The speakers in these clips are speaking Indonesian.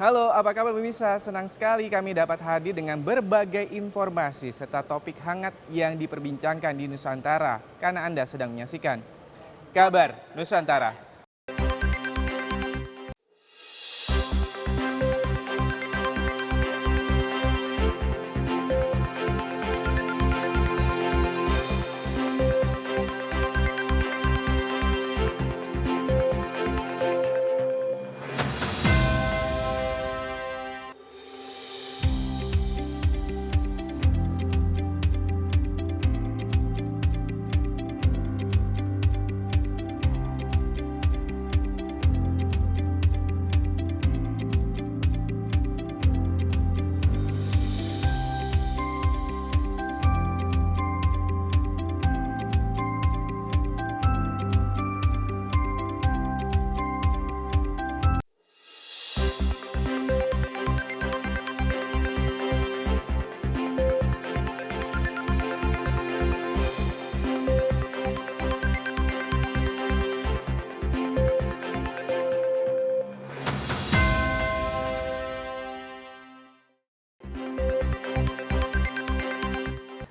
Halo, apa kabar pemirsa? Senang sekali kami dapat hadir dengan berbagai informasi serta topik hangat yang diperbincangkan di Nusantara karena Anda sedang menyaksikan Kabar Nusantara.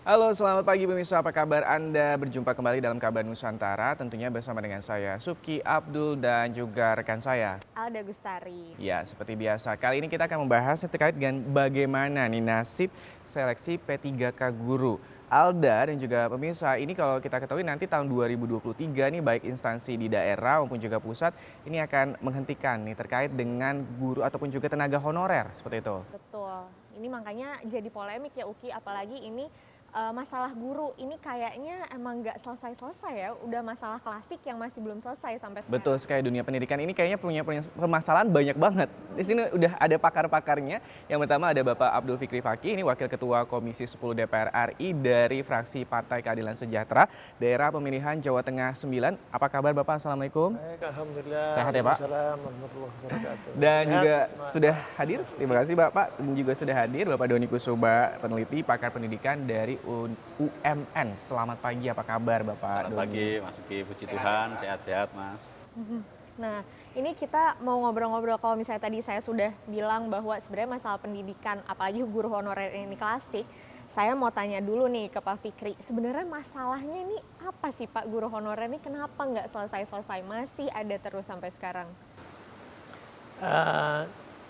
Halo, selamat pagi pemirsa. Apa kabar Anda? Berjumpa kembali dalam Kabar Nusantara, tentunya bersama dengan saya Suki Abdul dan juga rekan saya Alda Gustari. Ya, seperti biasa. Kali ini kita akan membahas terkait dengan bagaimana nih nasib seleksi P3K Guru. Alda dan juga pemirsa, ini kalau kita ketahui nanti tahun 2023 nih baik instansi di daerah maupun juga pusat ini akan menghentikan nih terkait dengan guru ataupun juga tenaga honorer seperti itu. Betul. Ini makanya jadi polemik ya Uki, apalagi ini masalah guru ini kayaknya emang nggak selesai-selesai ya, udah masalah klasik yang masih belum selesai sampai sekarang. Betul sekali, dunia pendidikan ini kayaknya punya permasalahan banyak banget. Di sini udah ada pakar-pakarnya. Yang pertama ada Bapak Abdul Fikri Fakih, ini Wakil Ketua Komisi 10 DPR RI dari fraksi Partai Keadilan Sejahtera, Daerah Pemilihan Jawa Tengah 9. Apa kabar Bapak? Assalamualaikum. Baik, alhamdulillah. Sehat ya Pak? Assalamualaikum warahmatullahi wabarakatuh. Dan Sehat, juga Pak. sudah hadir, terima kasih Bapak. Dan juga sudah hadir Bapak Doni Kusuba, peneliti pakar pendidikan dari UMN. Selamat pagi, apa kabar Bapak? Selamat pagi Mas Uki, puji Tuhan, sehat-sehat Mas. Nah, ini kita mau ngobrol-ngobrol kalau misalnya tadi saya sudah bilang bahwa sebenarnya masalah pendidikan, apalagi guru honorer ini klasik. Saya mau tanya dulu nih ke Pak Fikri, sebenarnya masalahnya ini apa sih Pak guru honorer ini kenapa nggak selesai-selesai, masih ada terus sampai sekarang?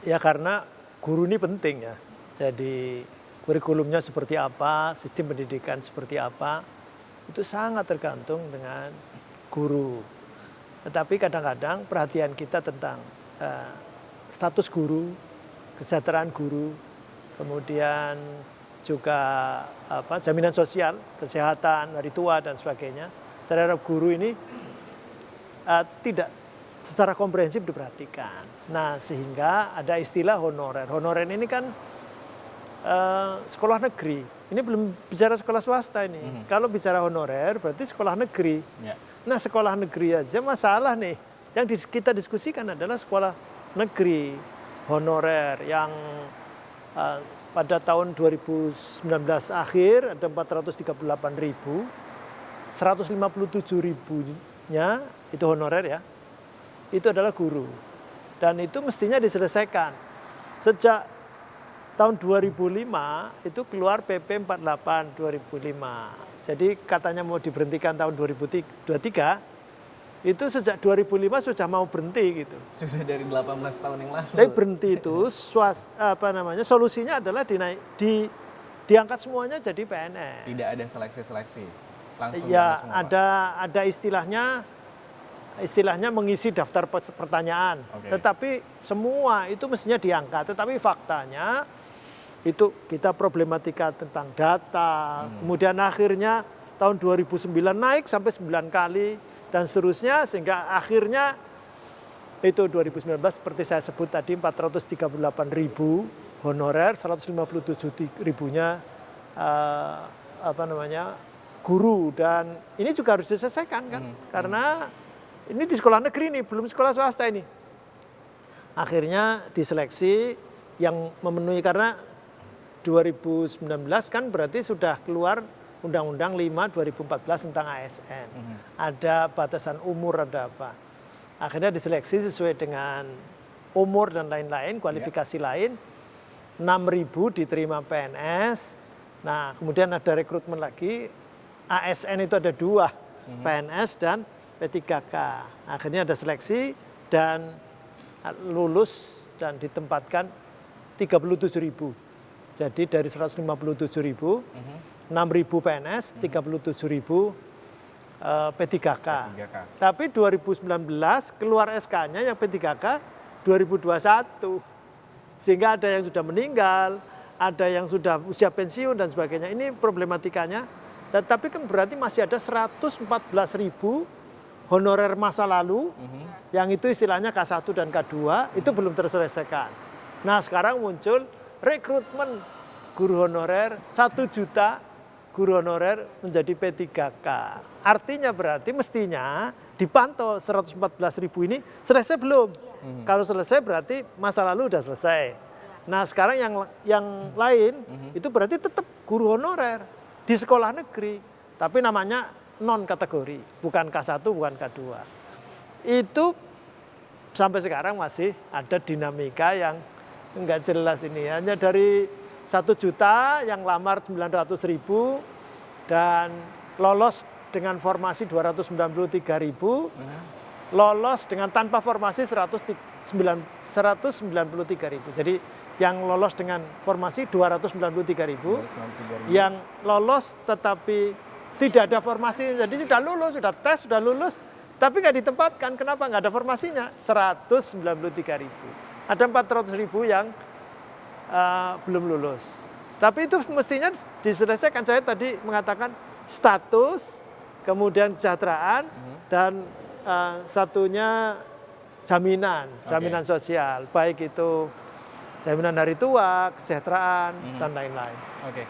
Ya karena guru ini penting ya. Jadi kurikulumnya seperti apa, sistem pendidikan seperti apa, itu sangat tergantung dengan guru. Tetapi kadang-kadang perhatian kita tentang status guru, kesejahteraan guru, kemudian juga jaminan sosial, kesehatan, hari tua dan sebagainya terhadap guru ini tidak secara komprehensif diperhatikan. Nah, sehingga ada istilah honorer. Honorer ini kan sekolah negeri. Ini belum bicara sekolah swasta ini. Kalau bicara honorer berarti sekolah negeri. Ya. Nah, sekolah negeri aja masalah nih. Yang kita diskusikan adalah sekolah negeri honorer yang pada tahun 2019 akhir ada 438.000, 157.000-nya itu honorer ya. Itu adalah guru. Dan itu mestinya diselesaikan. Sejak tahun 2005 itu keluar PP 48 2005. Jadi katanya mau diberhentikan tahun 2023, itu sejak 2005 sudah mau berhenti gitu. Sudah dari 18 tahun yang lalu. Tapi berhenti itu solusinya adalah diangkat semuanya jadi PNS. Tidak ada seleksi-seleksi. Langsung Ya, semua, Pak. ada istilahnya mengisi daftar pertanyaan. Oke. Tetapi semua itu mestinya diangkat. Tetapi faktanya itu kita problematika tentang data. Kemudian akhirnya tahun 2009 naik sampai 9 kali dan seterusnya sehingga akhirnya itu 2019 seperti saya sebut tadi 438.000 honorer, 157.000-nya guru, dan ini juga harus diselesaikan kan karena ini di sekolah negeri nih, belum sekolah swasta ini. Akhirnya diseleksi yang memenuhi, karena 2019 kan berarti sudah keluar Undang-Undang 5 2014 tentang ASN. Ada batasan umur, ada apa. Akhirnya diseleksi sesuai dengan umur dan lain-lain, kualifikasi lain, 6.000 diterima PNS. Nah, kemudian ada rekrutmen lagi, ASN itu ada 2, PNS dan P3K. Akhirnya ada seleksi dan lulus dan ditempatkan 37.000. Jadi dari 157.000, 6.000 PNS, 37.000 P3K. Tapi 2019 keluar SK-nya yang P3K 2021. Sehingga ada yang sudah meninggal, ada yang sudah usia pensiun dan sebagainya. Ini problematikanya. Tapi kan berarti masih ada 114.000 honorer masa lalu, yang itu istilahnya K1 dan K2, itu belum terselesaikan. Nah sekarang muncul rekrutmen guru honorer 1 juta guru honorer menjadi P3K. Artinya berarti mestinya dipantau 114.000 ini selesai belum? Kalau selesai berarti masa lalu sudah selesai. Nah sekarang yang lain itu berarti tetap guru honorer di sekolah negeri. Tapi namanya non kategori, bukan K1, bukan K2. Itu sampai sekarang masih ada dinamika yang enggak jelas ini. Hanya dari 1 juta yang lamar 900.000 dan lolos dengan formasi 293.000, lolos dengan tanpa formasi 193.000. Jadi yang lolos dengan formasi 293.000, yang lolos tetapi tidak ada formasi, jadi sudah lulus, sudah tes, sudah lulus, tapi nggak ditempatkan. Kenapa nggak ada formasinya? 193.000. Ada 400.000 yang belum lulus. Tapi itu mestinya diselesaikan. Saya tadi mengatakan status, kemudian kesejahteraan, dan satunya jaminan sosial. Baik itu jaminan hari tua, kesejahteraan, dan lain-lain. Oke,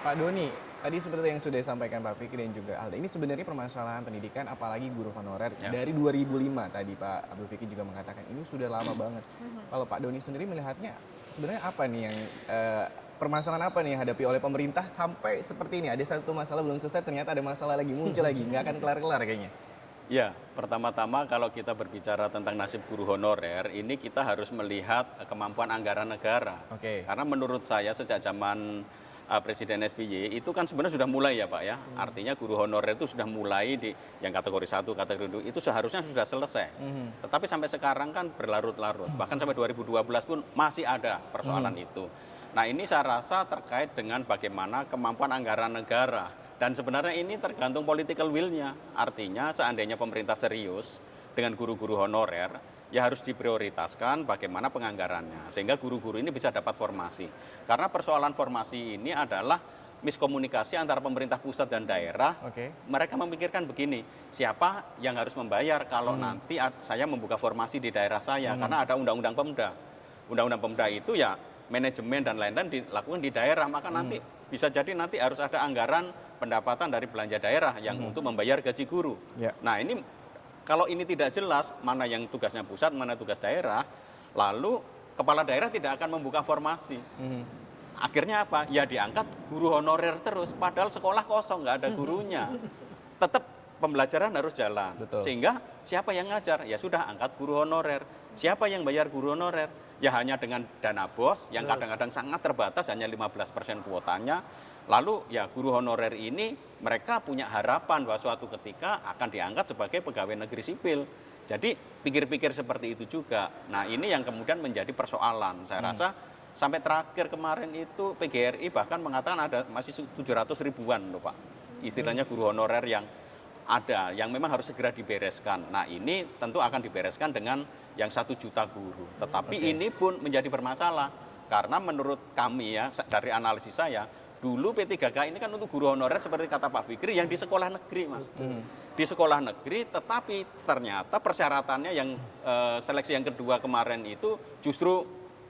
Pak Doni, tadi seperti yang sudah disampaikan Pak Fikri dan juga Alda, ini sebenarnya permasalahan pendidikan, apalagi guru honorer dari 2005 tadi Pak Abdul Fikri juga mengatakan ini sudah lama banget. Kalau Pak Doni sendiri melihatnya sebenarnya apa nih yang permasalahan apa nih yang dihadapi oleh pemerintah sampai seperti ini? Ada satu masalah belum selesai, ternyata ada masalah lagi muncul lagi, nggak akan kelar-kelar kayaknya. Ya, pertama-tama kalau kita berbicara tentang nasib guru honorer, ini kita harus melihat kemampuan anggaran negara. Karena menurut saya sejak zaman Presiden SBY itu kan sebenarnya sudah mulai ya Pak ya. Artinya guru honorer itu sudah mulai di yang kategori 1, kategori 2 itu seharusnya sudah selesai. Tetapi sampai sekarang kan berlarut-larut. Bahkan sampai 2012 pun masih ada persoalan itu. Nah ini saya rasa terkait dengan bagaimana kemampuan anggaran negara. Dan sebenarnya ini tergantung political will-nya. Artinya seandainya pemerintah serius dengan guru-guru honorer, ya harus diprioritaskan bagaimana penganggarannya. Sehingga guru-guru ini bisa dapat formasi. Karena persoalan formasi ini adalah miskomunikasi antara pemerintah pusat dan daerah. Mereka memikirkan begini, siapa yang harus membayar kalau nanti saya membuka formasi di daerah saya. Karena ada undang-undang Pemda. Undang-undang Pemda itu ya manajemen dan lain-lain dilakukan di daerah. Maka nanti bisa jadi nanti harus ada anggaran pendapatan dari belanja daerah yang untuk membayar gaji guru. Nah ini kalau ini tidak jelas mana yang tugasnya pusat, mana tugas daerah, lalu kepala daerah tidak akan membuka formasi. Akhirnya apa? Ya diangkat guru honorer terus, padahal sekolah kosong, nggak ada gurunya. Tetap pembelajaran harus jalan. Sehingga siapa yang ngajar? Ya sudah angkat guru honorer. Siapa yang bayar guru honorer? Ya hanya dengan dana BOS yang kadang-kadang sangat terbatas, hanya 15% kuotanya. Lalu ya guru honorer ini mereka punya harapan bahwa suatu ketika akan diangkat sebagai pegawai negeri sipil. Jadi pikir-pikir seperti itu juga. Nah ini yang kemudian menjadi persoalan. Saya rasa sampai terakhir kemarin itu PGRI bahkan mengatakan ada masih 700 ribuan loh Pak. Istilahnya guru honorer yang ada, yang memang harus segera dibereskan. Nah ini tentu akan dibereskan dengan yang 1 juta guru. Tetapi ini pun menjadi bermasalah. Karena menurut kami ya, dari analisis saya, dulu P3K ini kan untuk guru honorer seperti kata Pak Fikri yang di sekolah negeri Mas. Di sekolah negeri tetapi ternyata persyaratannya yang seleksi yang kedua kemarin itu justru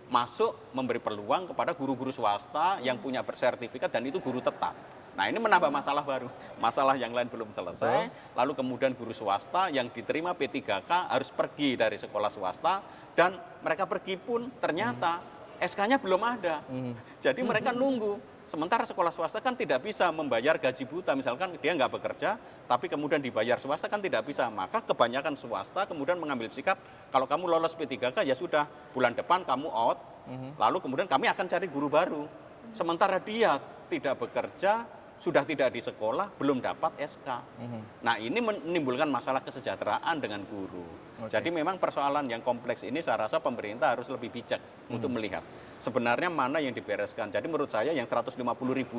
masuk memberi peluang kepada guru-guru swasta yang punya bersertifikat dan itu guru tetap. Nah ini menambah masalah baru, masalah yang lain belum selesai, lalu kemudian guru swasta yang diterima P3K harus pergi dari sekolah swasta dan mereka pergi pun ternyata SK-nya belum ada. Jadi mereka nunggu Sementara sekolah swasta kan tidak bisa membayar gaji buta, misalkan dia nggak bekerja, tapi kemudian dibayar swasta kan tidak bisa. Maka kebanyakan swasta kemudian mengambil sikap, kalau kamu lolos P3K ya sudah, bulan depan kamu out, lalu kemudian kami akan cari guru baru. Sementara dia tidak bekerja, sudah tidak di sekolah, belum dapat SK. Nah ini menimbulkan masalah kesejahteraan dengan guru. Jadi memang persoalan yang kompleks ini saya rasa pemerintah harus lebih bijak untuk melihat sebenarnya mana yang dibereskan. Jadi menurut saya yang 150.000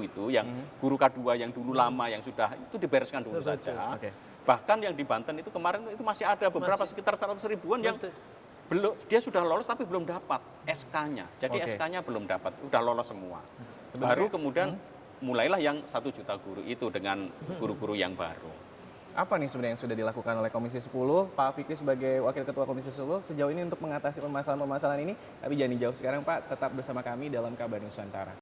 itu, yang guru K2 yang dulu lama yang sudah itu dibereskan dulu saja. Bahkan yang di Banten itu kemarin itu masih ada beberapa sekitar 100.000-an yang belum, dia sudah lolos tapi belum dapat SK-nya. Jadi SK-nya belum dapat, udah lolos semua. Baru kemudian mulailah yang 1 juta guru itu dengan guru-guru yang baru. Apa nih sebenarnya yang sudah dilakukan oleh Komisi 10, Pak Fikri sebagai Wakil Ketua Komisi 10 sejauh ini untuk mengatasi permasalahan-permasalahan ini? Tapi jangan dijauh sekarang Pak, tetap bersama kami dalam Kabar Nusantara.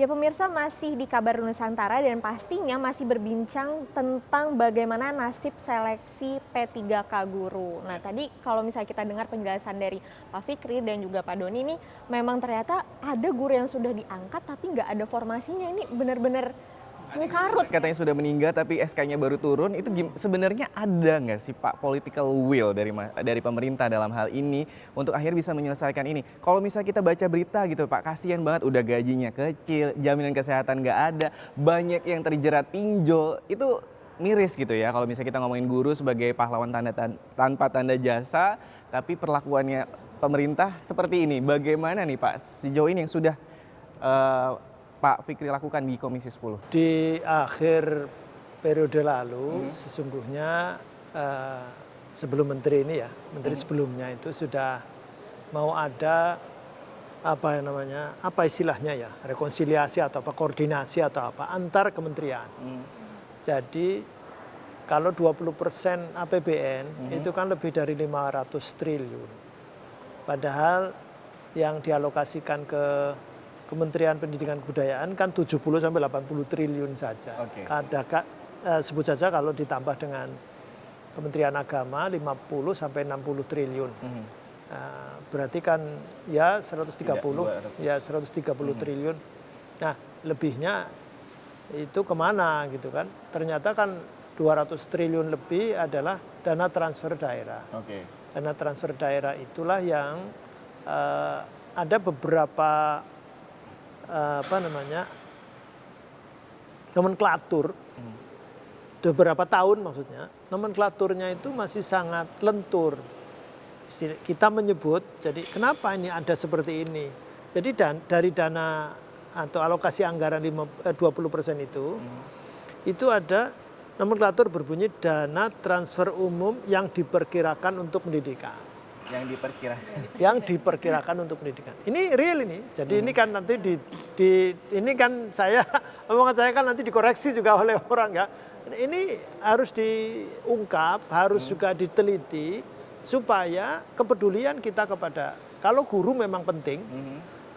Ya pemirsa, masih di Kabar Nusantara dan pastinya masih berbincang tentang bagaimana nasib seleksi P3K Guru. Nah tadi kalau misalnya kita dengar penjelasan dari Pak Fikri dan juga Pak Doni ini, memang ternyata ada guru yang sudah diangkat tapi nggak ada formasinya. Ini benar-benar sengkarut. Katanya sudah meninggal tapi SK-nya baru turun, itu sebenarnya ada nggak sih Pak political will dari pemerintah dalam hal ini untuk akhirnya bisa menyelesaikan ini? Kalau misalnya kita baca berita gitu Pak, kasihan banget udah gajinya kecil, jaminan kesehatan nggak ada, banyak yang terjerat pinjol, itu miris gitu ya kalau misalnya kita ngomongin guru sebagai pahlawan tanpa tanda jasa, tapi perlakuannya pemerintah seperti ini. Bagaimana nih Pak sejauh ini yang sudah Pak Fikri lakukan di Komisi 10? Di akhir periode lalu sesungguhnya sebelum menteri ini ya, menteri sebelumnya itu sudah mau ada apa istilahnya ya, rekonsiliasi atau apa, koordinasi atau apa antar kementerian. Jadi kalau 20% APBN itu kan lebih dari 500 triliun. Padahal yang dialokasikan ke Kementerian Pendidikan Kebudayaan kan 70 sampai 80 triliun saja. Sebut saja kalau ditambah dengan Kementerian Agama 50 sampai 60 triliun. Berarti kan ya 130 triliun. Nah, lebihnya itu kemana gitu kan? Ternyata kan 200 triliun lebih adalah dana transfer daerah. Dana transfer daerah itulah yang ada beberapa nomenklatur, beberapa tahun maksudnya, nomenklaturnya itu masih sangat lentur. Kita menyebut, jadi kenapa ini ada seperti ini? Jadi dari dana atau alokasi anggaran 20% itu ada nomenklatur berbunyi dana transfer umum yang diperkirakan untuk pendidikan. Yang diperkirakan untuk pendidikan. Ini real ini. Jadi ini kan nanti ini kan omongan saya kan nanti dikoreksi juga oleh orang ya. Ini harus diungkap, harus juga diteliti supaya kepedulian kita kepada, kalau guru memang penting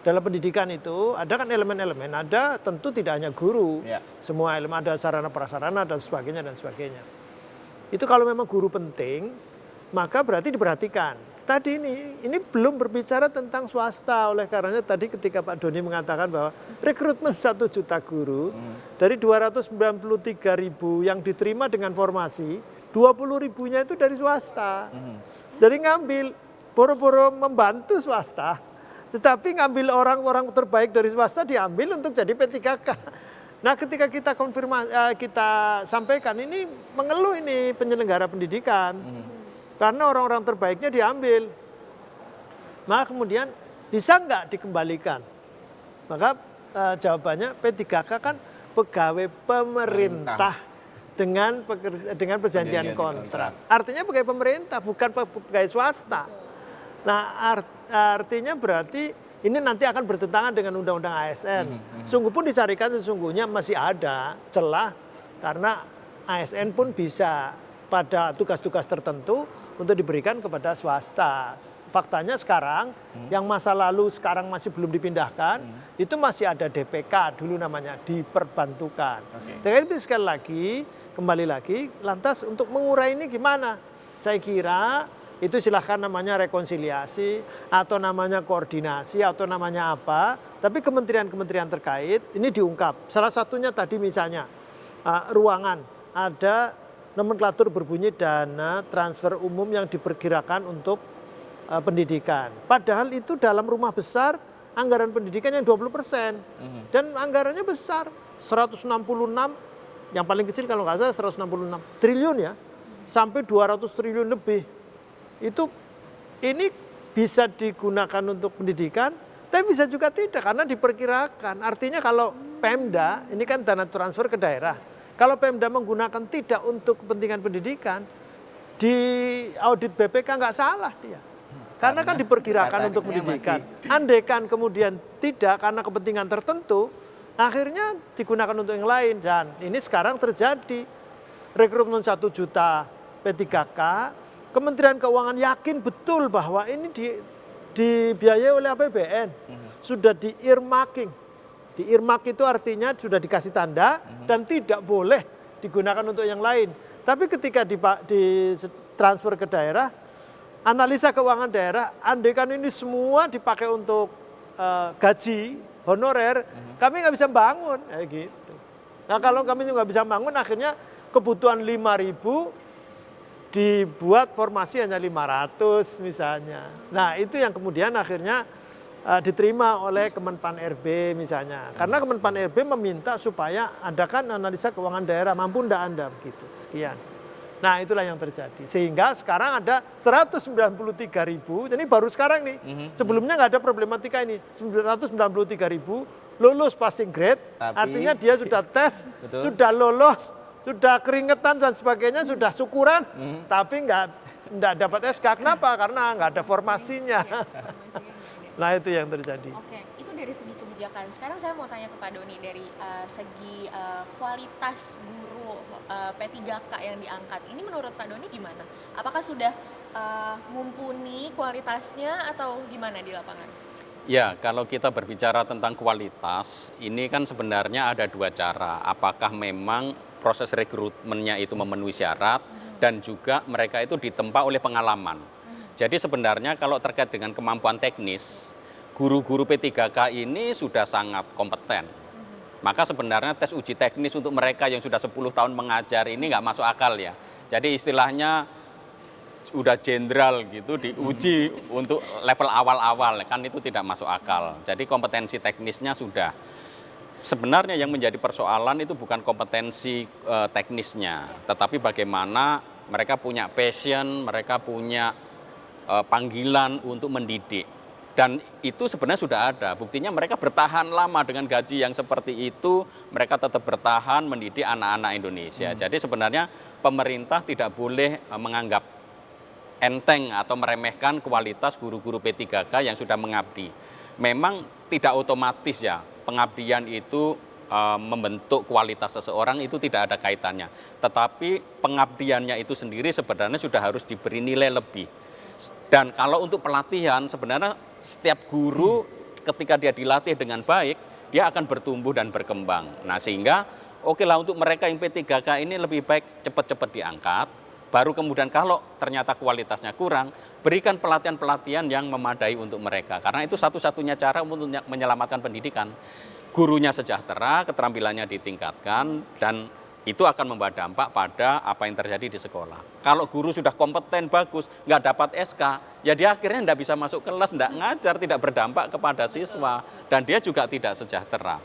dalam pendidikan itu ada kan elemen-elemen, ada tentu tidak hanya guru, semua elemen, ada sarana prasarana dan sebagainya. Itu kalau memang guru penting, maka berarti diperhatikan. Tadi ini belum berbicara tentang swasta, oleh karenanya tadi ketika Pak Doni mengatakan bahwa rekrutmen 1 juta guru dari 293.000 yang diterima dengan formasi, 20.000-nya itu dari swasta. Jadi ngambil, boro-boro membantu swasta, tetapi ngambil orang-orang terbaik dari swasta diambil untuk jadi P3K. Nah ketika kita kita sampaikan ini mengeluh ini penyelenggara pendidikan. Karena orang-orang terbaiknya diambil. Maka kemudian bisa nggak dikembalikan? Maka jawabannya P3K kan pegawai pemerintah dengan perjanjian kontrak. Artinya pegawai pemerintah, bukan pegawai swasta. Nah artinya berarti ini nanti akan bertentangan dengan undang-undang ASN. Sungguh pun dicarikan sesungguhnya masih ada celah karena ASN pun bisa pada tugas-tugas tertentu untuk diberikan kepada swasta. Faktanya sekarang yang masa lalu sekarang masih belum dipindahkan, itu masih ada DPK dulu namanya, diperbantukan. Tapi sekali lagi, kembali lagi, lantas untuk mengurai ini gimana? Saya kira itu silahkan namanya rekonsiliasi atau namanya koordinasi atau namanya apa. Tapi kementerian-kementerian terkait ini diungkap. Salah satunya tadi misalnya ruangan, ada nomenklatur berbunyi dana transfer umum yang diperkirakan untuk pendidikan. Padahal itu dalam rumah besar anggaran pendidikan yang 20%. Dan anggarannya besar, 166, yang paling kecil kalau nggak salah 166 triliun ya, sampai 200 triliun lebih. Ini bisa digunakan untuk pendidikan, tapi bisa juga tidak karena diperkirakan. Artinya kalau Pemda, ini kan dana transfer ke daerah. Kalau Pemda menggunakan tidak untuk kepentingan pendidikan, di audit BPK nggak salah dia. Karena kan diperkirakan untuk pendidikan. Andaikan kemudian tidak karena kepentingan tertentu, akhirnya digunakan untuk yang lain. Dan ini sekarang terjadi. Rekrutmen 1 juta P3K, Kementerian Keuangan yakin betul bahwa ini dibiayai oleh APBN. Sudah di-earmarking. Di-earmark itu artinya sudah dikasih tanda dan tidak boleh digunakan untuk yang lain. Tapi ketika ditransfer ke daerah, analisa keuangan daerah, andaikan ini semua dipakai untuk gaji, honorer, kami nggak bisa bangun. Gitu. Nah kalau kami nggak bisa bangun, akhirnya kebutuhan 5.000 dibuat formasi hanya 500 misalnya. Nah itu yang kemudian akhirnya diterima oleh Kemenpan RB misalnya. Karena Kemenpan RB meminta supaya adakan analisa keuangan daerah, mampu enggak Anda begitu. Sekian. Nah itulah yang terjadi. Sehingga sekarang ada 193.000, jadi baru sekarang nih. Sebelumnya nggak ada problematika ini. 193.000 lulus passing grade, artinya dia sudah tes, sudah lolos, sudah keringetan dan sebagainya, sudah syukuran, tapi nggak dapat SK. Kenapa? Karena nggak ada formasinya. Nah itu yang terjadi. Oke, itu dari segi kebijakan. Sekarang saya mau tanya ke Pak Doni dari segi kualitas guru P3K yang diangkat. Ini menurut Pak Doni gimana? Apakah sudah mumpuni kualitasnya atau gimana di lapangan? Ya, kalau kita berbicara tentang kualitas, ini kan sebenarnya ada dua cara. Apakah memang proses rekrutmennya itu memenuhi syarat dan juga mereka itu ditempa oleh pengalaman. Jadi sebenarnya kalau terkait dengan kemampuan teknis, guru-guru P3K ini sudah sangat kompeten. Maka sebenarnya tes uji teknis untuk mereka yang sudah 10 tahun mengajar ini nggak masuk akal ya. Jadi istilahnya udah jenderal gitu diuji untuk level awal-awal, kan itu tidak masuk akal. Jadi kompetensi teknisnya sudah. Sebenarnya yang menjadi persoalan itu bukan kompetensi teknisnya, tetapi bagaimana mereka punya passion, mereka punya panggilan untuk mendidik. Dan itu sebenarnya sudah ada. Buktinya mereka bertahan lama dengan gaji yang seperti itu, mereka tetap bertahan mendidik anak-anak Indonesia. Jadi sebenarnya pemerintah tidak boleh menganggap enteng atau meremehkan kualitas guru-guru P3K yang sudah mengabdi. Memang tidak otomatis ya, pengabdian itu membentuk kualitas seseorang itu tidak ada kaitannya. Tetapi pengabdiannya itu sendiri sebenarnya sudah harus diberi nilai lebih. Dan kalau untuk pelatihan sebenarnya setiap guru ketika dia dilatih dengan baik, dia akan bertumbuh dan berkembang. Nah sehingga oke lah untuk mereka yang P3K ini lebih baik cepat-cepat diangkat, baru kemudian kalau ternyata kualitasnya kurang, berikan pelatihan-pelatihan yang memadai untuk mereka. Karena itu satu-satunya cara untuk menyelamatkan pendidikan. Gurunya sejahtera, keterampilannya ditingkatkan, dan itu akan membawa dampak pada apa yang terjadi di sekolah. Kalau guru sudah kompeten, bagus, nggak dapat SK, ya dia akhirnya nggak bisa masuk kelas, nggak ngajar, tidak berdampak kepada siswa, dan dia juga tidak sejahtera.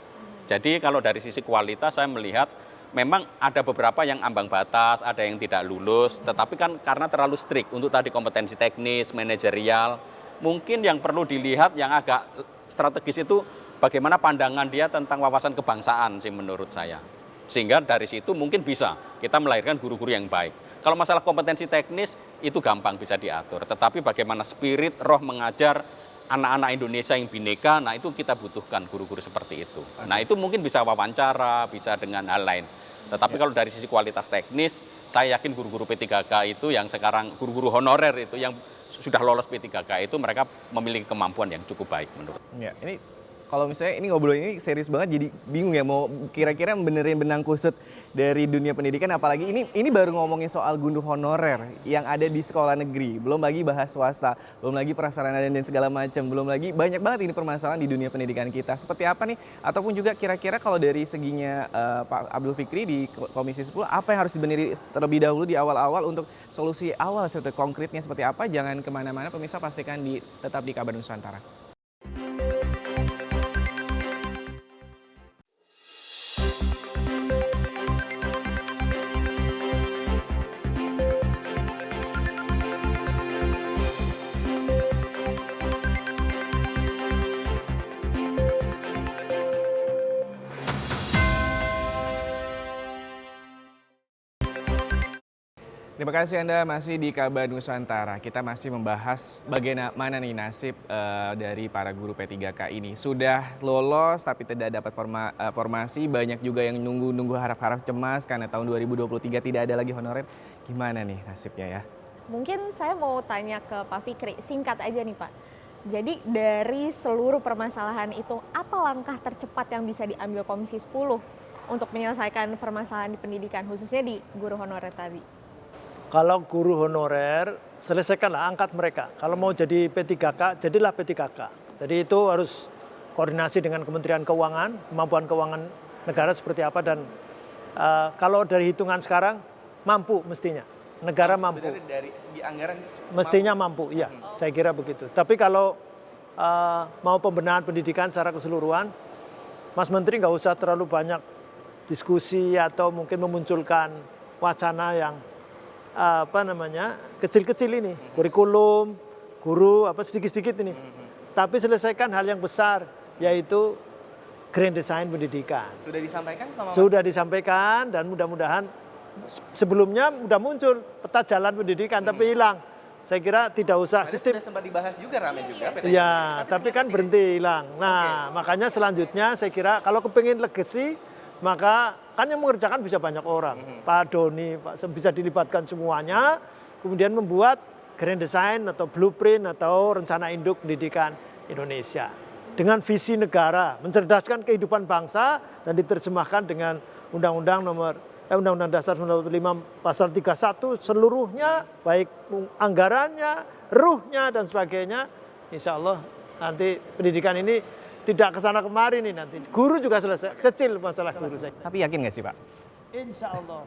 Jadi kalau dari sisi kualitas saya melihat memang ada beberapa yang ambang batas, ada yang tidak lulus, tetapi kan karena terlalu strict untuk tadi kompetensi teknis, manajerial, mungkin yang perlu dilihat yang agak strategis itu bagaimana pandangan dia tentang wawasan kebangsaan sih menurut saya. Sehingga dari situ mungkin bisa kita melahirkan guru-guru yang baik. Kalau masalah kompetensi teknis itu gampang bisa diatur. Tetapi bagaimana spirit, roh mengajar anak-anak Indonesia yang bineka, nah itu kita butuhkan guru-guru seperti itu. Nah itu mungkin bisa wawancara, bisa dengan hal lain. Tetapi kalau dari sisi kualitas teknis, saya yakin guru-guru P3K itu yang sekarang guru-guru honorer itu yang sudah lolos P3K itu mereka memiliki kemampuan yang cukup baik menurut. Ya, ini kalau misalnya ini ngobrol ini serius banget jadi bingung ya mau kira-kira benerin benang kusut dari dunia pendidikan, apalagi ini baru ngomongin soal guru honorer yang ada di sekolah negeri, belum lagi bahas swasta, belum lagi prasarana dan segala macam, belum lagi banyak banget ini permasalahan di dunia pendidikan kita. Seperti apa nih? Ataupun juga kira-kira kalau dari seginya Pak Abdul Fikri di Komisi 10 apa yang harus dibenerin terlebih dahulu di awal-awal untuk solusi awal seperti konkretnya seperti apa? Jangan kemana-mana pemirsa, pastikan tetap di Kabar Nusantara. Terima kasih Anda masih di Kabar Nusantara. Kita masih membahas bagaimana nih nasib dari para guru P3K ini. Sudah lolos tapi tidak dapat formasi, banyak juga yang nunggu-nunggu harap-harap cemas karena tahun 2023 tidak ada lagi honorer. Gimana nih nasibnya ya? Mungkin saya mau tanya ke Pak Fikri, singkat aja nih Pak. Jadi dari seluruh permasalahan itu, apa langkah tercepat yang bisa diambil Komisi 10 untuk menyelesaikan permasalahan di pendidikan, khususnya di guru honorer tadi? Kalau guru honorer, selesaikanlah, angkat mereka. Kalau mau jadi P3K, jadilah P3K. Jadi itu harus koordinasi dengan Kementerian Keuangan, kemampuan keuangan negara seperti apa. Dan kalau dari hitungan sekarang, mampu mestinya. Negara mampu. Dari segi anggaran mestinya mampu, iya. Saya kira begitu. Tapi kalau mau pembenahan pendidikan secara keseluruhan, Mas Menteri nggak usah terlalu banyak diskusi atau mungkin memunculkan wacana yang kecil-kecil ini, kurikulum, guru, sedikit-sedikit ini. Tapi selesaikan hal yang besar, yaitu grand design pendidikan. Sudah disampaikan sama Sudah disampaikan dan mudah-mudahan sebelumnya sudah muncul peta jalan pendidikan tapi hilang. Saya kira tidak usah sistem. Sudah sempat dibahas juga, ramai juga. Ya, tapi kan berhenti hilang. Nah, makanya selanjutnya saya kira kalau kepingin legacy, maka kan yang mengerjakan bisa banyak orang. Pak Doni, bisa dilibatkan semuanya, kemudian membuat grand design atau blueprint atau rencana induk pendidikan Indonesia. Dengan visi negara, mencerdaskan kehidupan bangsa dan diterjemahkan dengan Undang-Undang Dasar 1945 Pasal 31 seluruhnya, baik anggarannya, ruhnya dan sebagainya. Insya Allah nanti pendidikan ini tidak kesana kemari nih nanti. Guru juga selesai, kecil masalah guru saya. Tapi yakin nggak sih Pak? Insya Allah.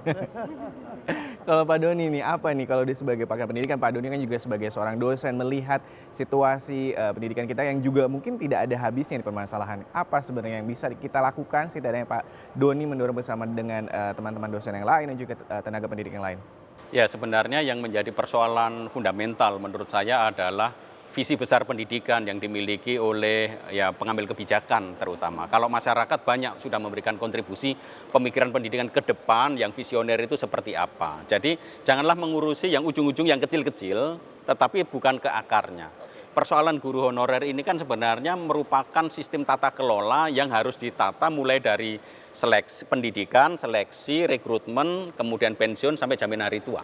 Kalau Pak Doni nih, apa nih kalau dia sebagai pakar pendidikan, Pak Doni kan juga sebagai seorang dosen melihat situasi pendidikan kita yang juga mungkin tidak ada habisnya di permasalahan. Apa sebenarnya yang bisa kita lakukan setidaknya Pak Doni mendorong bersama dengan teman-teman dosen yang lain dan juga tenaga pendidik yang lain? Ya, sebenarnya yang menjadi persoalan fundamental menurut saya adalah visi besar pendidikan yang dimiliki oleh pengambil kebijakan terutama. Kalau masyarakat banyak sudah memberikan kontribusi pemikiran pendidikan ke depan yang visioner itu seperti apa. Jadi janganlah mengurusi yang ujung-ujung yang kecil-kecil tetapi bukan ke akarnya. Persoalan guru honorer ini kan sebenarnya merupakan sistem tata kelola yang harus ditata mulai dari seleksi pendidikan, seleksi, rekrutmen, kemudian pensiun sampai jaminan hari tua,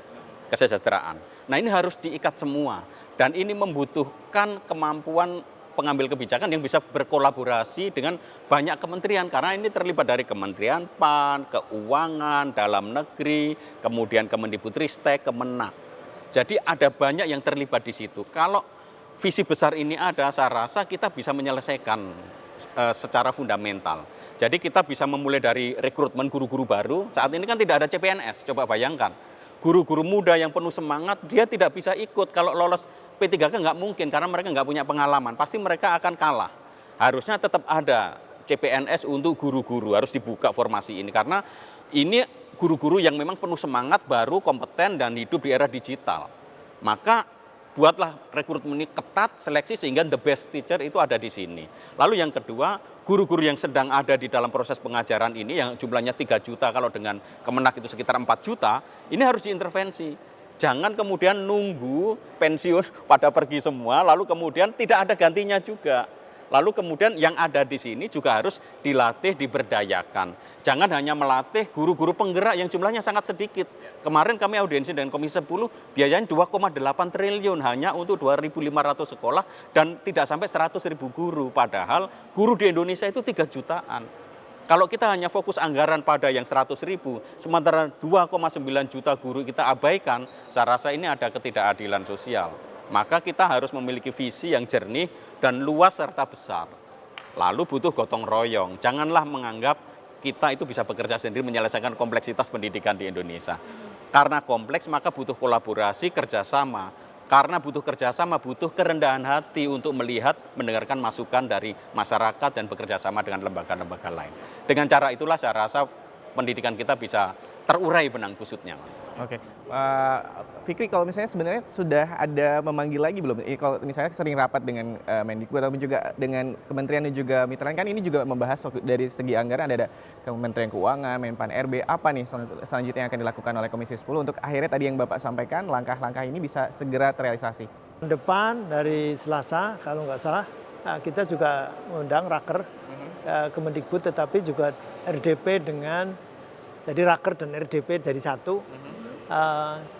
kesejahteraan. Nah ini harus diikat semua dan ini membutuhkan kemampuan pengambil kebijakan yang bisa berkolaborasi dengan banyak kementerian karena ini terlibat dari Kementerian PAN, Keuangan, Dalam Negeri, kemudian Kemendikbudristek, Kemenak. Jadi ada banyak yang terlibat di situ. Kalau visi besar ini ada, saya rasa kita bisa menyelesaikan secara fundamental. Jadi kita bisa memulai dari rekrutmen guru-guru baru. Saat ini kan tidak ada CPNS, coba bayangkan. Guru-guru muda yang penuh semangat, dia tidak bisa ikut. Kalau lolos P3K nggak mungkin, karena mereka nggak punya pengalaman. Pasti mereka akan kalah. Harusnya tetap ada CPNS untuk guru-guru, harus dibuka formasi ini. Karena ini guru-guru yang memang penuh semangat, baru, kompeten, dan hidup di era digital. Maka buatlah rekrutmen ini ketat, seleksi, sehingga the best teacher itu ada di sini. Lalu yang kedua, guru-guru yang sedang ada di dalam proses pengajaran ini yang jumlahnya 3 juta, kalau dengan Kemenak itu sekitar 4 juta, ini harus diintervensi. Jangan kemudian nunggu pensiun pada pergi semua, lalu kemudian tidak ada gantinya juga. Lalu kemudian yang ada di sini juga harus dilatih, diberdayakan. Jangan hanya melatih guru-guru penggerak yang jumlahnya sangat sedikit. Kemarin kami audiensi dengan Komisi 10, biayanya 2,8 triliun hanya untuk 2.500 sekolah dan tidak sampai 100.000 guru. Padahal guru di Indonesia itu 3 jutaan. Kalau kita hanya fokus anggaran pada yang 100.000, sementara 2,9 juta guru kita abaikan, saya rasa ini ada ketidakadilan sosial. Maka kita harus memiliki visi yang jernih dan luas serta besar. Lalu butuh gotong royong. Janganlah menganggap kita itu bisa bekerja sendiri menyelesaikan kompleksitas pendidikan di Indonesia. Karena kompleks maka butuh kolaborasi, kerjasama. Karena butuh kerjasama, butuh kerendahan hati untuk melihat, mendengarkan masukan dari masyarakat dan bekerja sama dengan lembaga-lembaga lain. Dengan cara itulah saya rasa pendidikan kita bisa terurai benang kusutnya, Mas. Oke, Fikri, kalau misalnya sebenarnya sudah ada memanggil lagi belum? Kalau misalnya sering rapat dengan Mendikbud ataupun juga dengan kementerian dan juga mitra lain, kan ini juga membahas dari segi anggaran ada Kementerian Keuangan, Menpan RB, apa nih selanjutnya yang akan dilakukan oleh Komisi 10 untuk akhirnya tadi yang Bapak sampaikan, langkah-langkah ini bisa segera terrealisasi? Depan dari Selasa, kalau nggak salah, kita juga mengundang Raker Kemendikbud, tetapi juga RDP dengan, jadi Raker dan RDP jadi satu.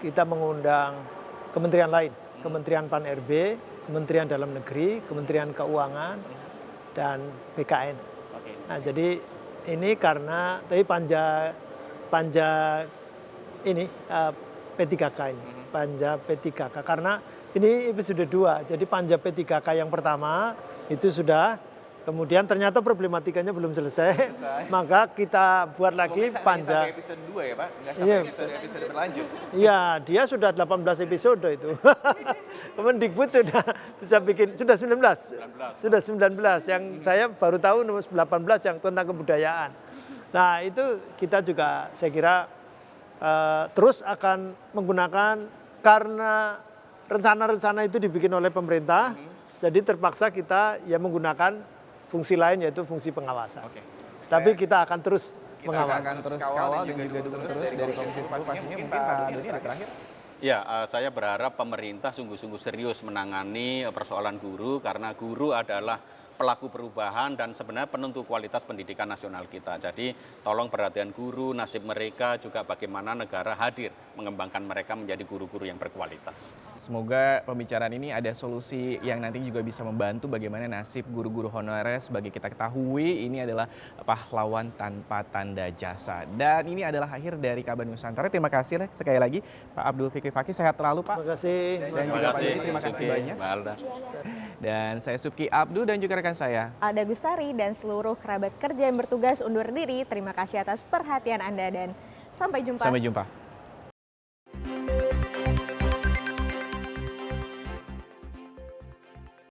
Kita mengundang kementerian lain, Kementerian Pan RB, Kementerian Dalam Negeri, Kementerian Keuangan, dan BKN. Nah, jadi ini karena tapi panja ini P3K ini, panja P3K karena ini episode 2. Jadi panja P3K yang pertama itu sudah, kemudian ternyata problematikanya belum selesai. Maka kita buat lagi panja. Sampai episode 2 ya Pak? Nggak Iya. sampai episode berlanjut? Iya, dia sudah 18 episode itu. Kemendikbud sudah bisa bikin, sudah 19. Sudah 19, yang saya baru tahu nomor 18 yang tentang kebudayaan. Nah itu kita juga saya kira terus akan menggunakan, karena rencana-rencana itu dibikin oleh pemerintah, jadi terpaksa kita ya menggunakan fungsi lain yaitu fungsi pengawasan. Tapi kita akan terus mengawal. Kita akan terus kawal dan juga dukung terus dari Komisi 10 pastinya. Mungkin Pak Doni ada terakhir? Ya, saya berharap pemerintah sungguh-sungguh serius menangani persoalan guru, karena guru adalah pelaku perubahan dan sebenarnya penentu kualitas pendidikan nasional kita. Jadi tolong perhatian guru, nasib mereka, juga bagaimana negara hadir mengembangkan mereka menjadi guru-guru yang berkualitas. Semoga pembicaraan ini ada solusi yang nanti juga bisa membantu bagaimana nasib guru-guru honorer. Sebagai kita ketahui, ini adalah pahlawan tanpa tanda jasa. Dan ini adalah akhir dari Kabar Nusantara. Terima kasih sekali lagi Pak Abdul Fikri Fakih. Sehat selalu Pak. Terima kasih. Dan juga Pak Doni, terima kasih banyak. Mbak Alda. Dan saya Subki Abdul dan juga rekan saya Alda Gustari dan seluruh kerabat kerja yang bertugas undur diri. Terima kasih atas perhatian Anda dan sampai jumpa. Sampai jumpa.